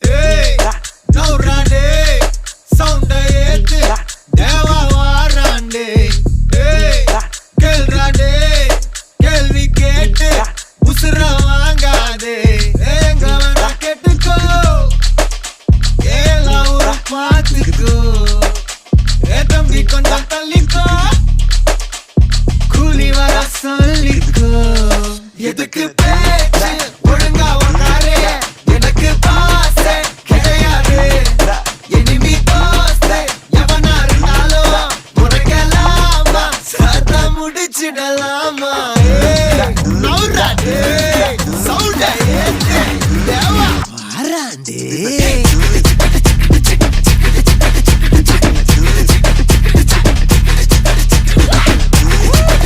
Hey, now rande, sound ஏத்து, தேவா வாராண்டே. Hey, கேள்றாண்டே, கேள்வி கேட்டு, உசுர வாங்காதே. எங்க வேணா கேட்டுக்கோ, எல்லாம் ஒரு பாத்துக்கோ. தம்பி கொஞ்சம் தள்ளிக்கோ, கூலி வர சொல்லிக்கோ. எதுக்கு பேச்சு ஒழுங்கா உட்காரு, எனக்கு பாசை கிடையாது. இனிமே தோசை எவனா இருந்தாலும் உனக்கெல்லாமா சத்த முடிச்சிடலாமா. நவுறாண்டே, சவுண்ட ஏத்து, தேவா வாராண்டே.